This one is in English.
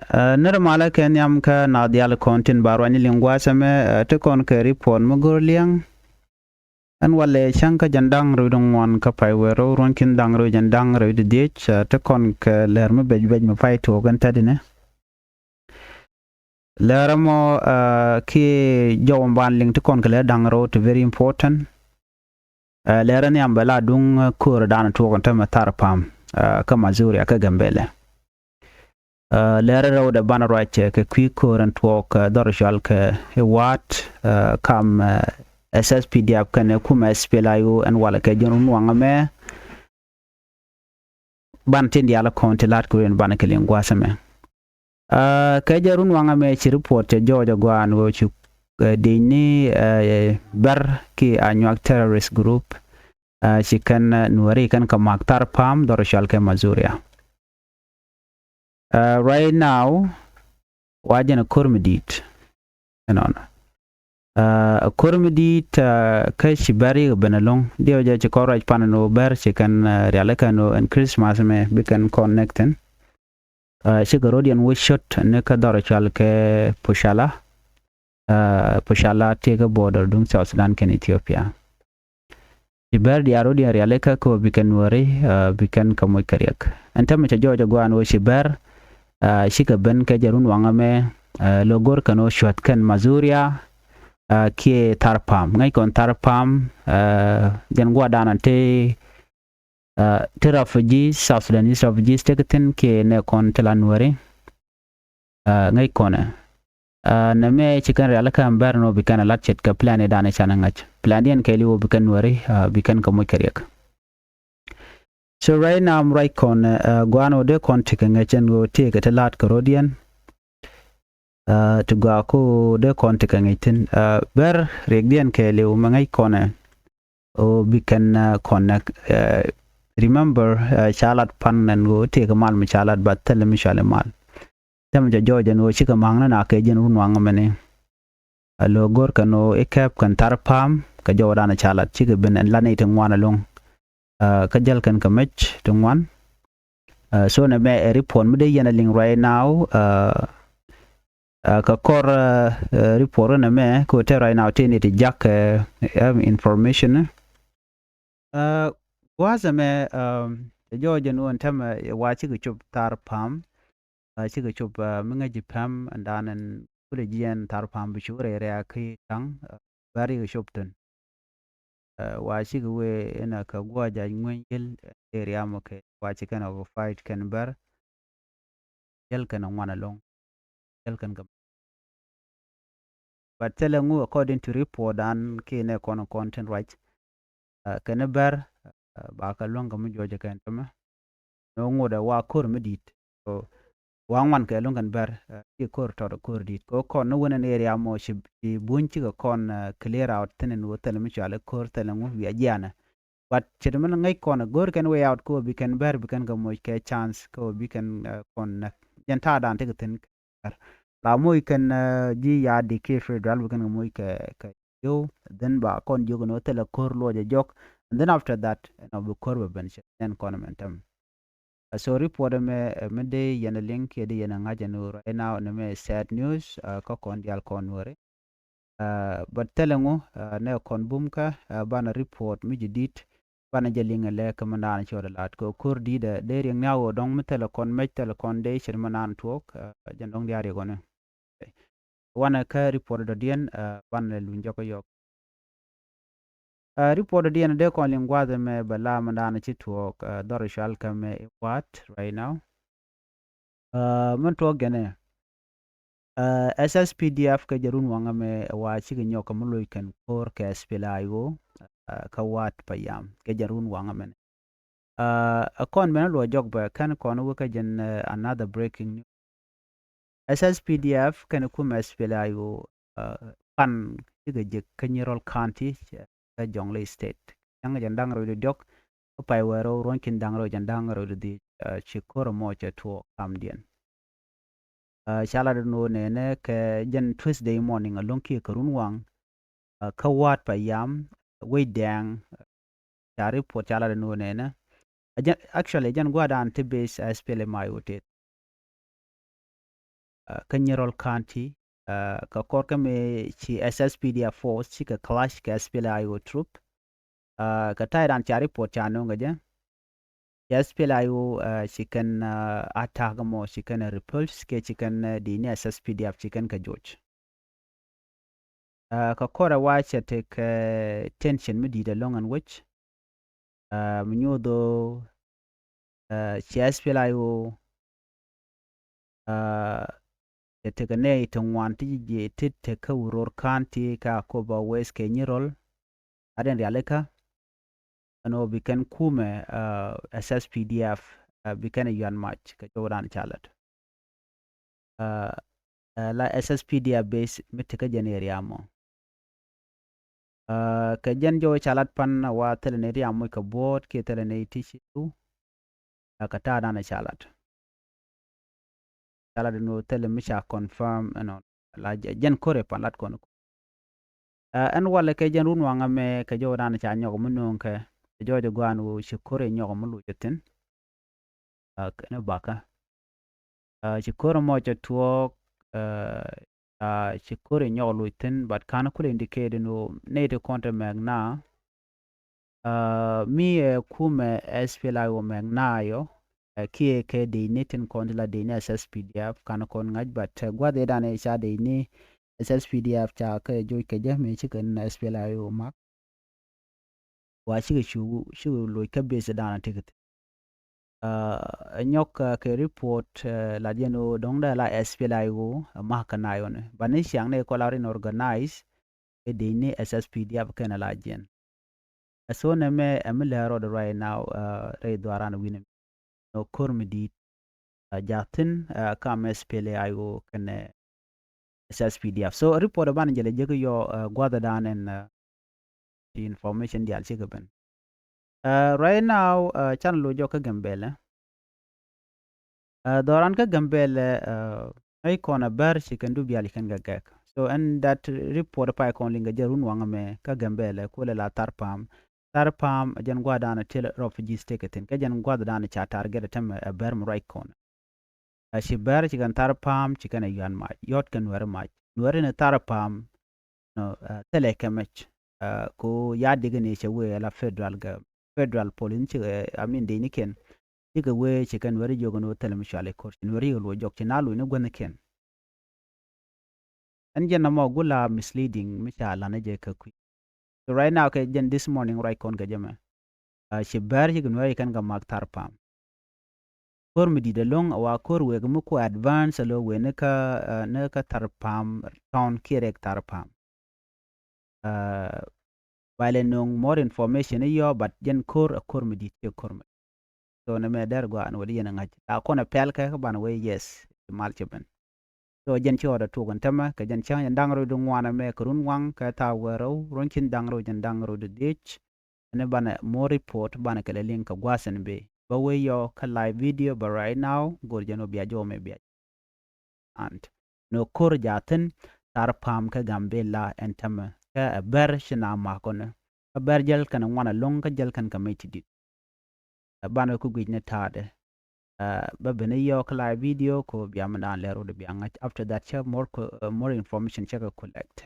Nirmala ken yam ka nadial kontin barwani lingwa same te kon ke ripon mugor liang an wale shanka jandang rudong wan ka pai wero ron kin dang ro jandang ro de dich te kon ke lerme bej me pai to gan tadine leramo ki jawon ban ling te kon ke le dang ro te very important lerani am bala dung kur dan to kan ta matar pam ka mazuri ka gambele lere ro de bana right ke kwi koran twok dorjal ke wat kam SSPDF kan kuma spelayo an wala ke jonun wanga me ban tin yala konti lat kuren bana ke lingwa same ke jarun wanga me ci report jojo gwan wo ci de ni bar ki anyak terrorist group ci kan nuari kan ka maktar pam dorjal ke mazuria right now wajana kurmidit non kurmidit ka shibari benalong dio ja chikora panano ber chikan realaka no and Christmas me bikan connecten shigarodian wo shot ne ka daro chal ke pushala tega border dung South Sudan ken Ethiopia shibar di arodian realaka ko bikan wari bikan kamoy kariak antam cha joja gwan wo shibar shika ben ka jarun wangame logor kano shot kan mazuria ki tarpam ngai kon tarpam jan gwa danante refugees South Sudanese refugees teketen ke ne kon telanwari ngai kona na me chikan real kan berno bikan latchet ka plan dana chana ngach plan dien ke liwo bikan wari bikan ka mo kariak so right now I'm right kon gwano de kon tikan ngachen go take te lat karodian to go ko de konti kan itin ber regdian ke le mangai kona o bikan connect remember chalat pan nan go te ka mal mi chalat batel mi chale mal tam ja joja no chika mangna na ke jen run wanga mene lo gor kano ekap kan tarpam ka joda na chalat chika ben en lane te ngwana long ka jal kan kamech te ngwan so na me report mi de yana ling right now ka kor report na me ko te right now tini te jack information waza me jojen won tam wa chi chup tar pam chi chup minga ji pam andanan kule jian tar pam bi shure re aki tang bari chup ten wa chi we ina ka gwa ja ngwen yel area mo ke wa chi kana go fight kan bar yel kana wana long yel kan but telling you according to report and kine kono content right kana bar ba ka longa mu joje kan tama no ngoda wa kor medit so wangwan ka longan bar ki kor to kor dit ko kon no wona area mo shi bunchi ko kon clear out tenen wo tel mi chale kor tel mu wi ajana but chedman ngai kon gor kan way out ko bi kan bar bi kan ga mo ke chance ko bi kan kon janta dan te ten la moy kan ji ya de ke federal kan moy ka yo then ba kon jogo no tele kor lo je jok and then after that no be kor be ben then konamentum so report me de yana link de yana ngaje no right now no me sad news ko kon dial kon wore but telengo ne kon bumka bana report mi jidit bana jalinga le kamana chora lat ko kor di de ring nawo dong me tele kon de shirmanan tok jandong diari gone wana ka report do dien wana lunjo ko yok report do dien de ko lingwaze me bala mandana chitwo dor shal ka me what right now man to gene SSPDF ka jarun wanga me wa chigi nyoka muloy kan kor ka SPLIO ka wat payam ka jarun wanga men akon men lo jog ba kan kon wo ka jen another breaking news SSPDF kan kuma SPLIO pan chigi je Kanyerol County ka Jonglei State yang jandang ro dok pai wero ronkin dangro jandang ro di chikoro mo che to kamdien shala no ne ke jen Tuesday morning along ki karun wang ka wat pa yam we dang tari po shala no ne actually jen gwada ante base SPL my wote Kanyerol County ka korka me chi SSPDF force chi ka clash ka SPLIO troop ka tayran cha report cha no ngaja SPLIO chicken attack mo chicken repulse ke chicken dini SSPDF chicken ka George ka kora wa cha take tension midi da long and which mnyodo chi SPLIO take ne itongwan ti je tit ka uror County ka ko ba west ke nyirol aden realeka ano bikan kume SSPDF bikan yuan match ka joran chalat la SSPDF base mitika janeri amo ka jan jo chalat pan wa teleneri amo ka board ke teleneri tishitu ka ta dana chalat no tele misha confirm ano la jan kore pan lat kono an wala ke jan run wanga me ka joran cha nyogo munun ka jojo gwanu shikore nyogo mulu jetin kana baka shikore mo cha tuok shikore nyogo luitin but kana kule indicate no nate kontra magna mi kume SPLIO magna yo kie ke de nitin kondila de ne SSPDF kana kon ngaj but gwade dane cha de ni SSPDF cha ka joy ke je me chicken SPLIO mak wa shi shu lo ka base dana ticket nyok ke report la dieno dongda la SPLIO mahkana yon bani siang ne kolarin organize e de ni SSPDF kana la jen so ne me amila road right now re dwaran win no kormidi jatin kam SPLIO kana SSPDF so report ban jele jego yo gwada dan and the information di al chigaben right now channel lo joka gambele doran ka gambele ay kona bar chikendu bi alikan gagak so and that report pa kon linga jarun wanga me ka gambele kula la tarpam jan gwada na tel refugees taketin ka jan gwada na cha target tam bar mu right kona shi bar chikan tarpam chikan yan ma yot kan wer ma wer na tarpam no tele kemech ko ya diga ne che we la federal police I mean de niken diga we chikan wari jogo no tele mishale court ni wari lo jok chinalu ni gwen ken an jenna mo gula misleading mishala na je ka ku so right now ke jen this morning right kon ga jama she bar chikan wari kan ga mak tarpam kor mi di de long wa kor we mu ko advance lo we ne ka tarpam town kirek tarpam wale nung more information yo but jen kor mi di te kor mi so na me der go an wali yana ngaj ta kona pel ka ban we yes mal cheben so jen chi oda tu gon tama ka jen chang dang ro dung wana me kurun wang ka ta wero ron kin dang ro jen dang ro de dich ne bana more report bana kala link ka gwasen be ba we yo ka live video but right now go jen obi ajo me be and no kor jaten tar pam ka gambela en tama ka ber shina ma kona ka ber jel kan wana long ka jel kan ka me tidit bana ku gwijne tade ba bene yo kala video ko biam na lero de bianga after that share more information check collect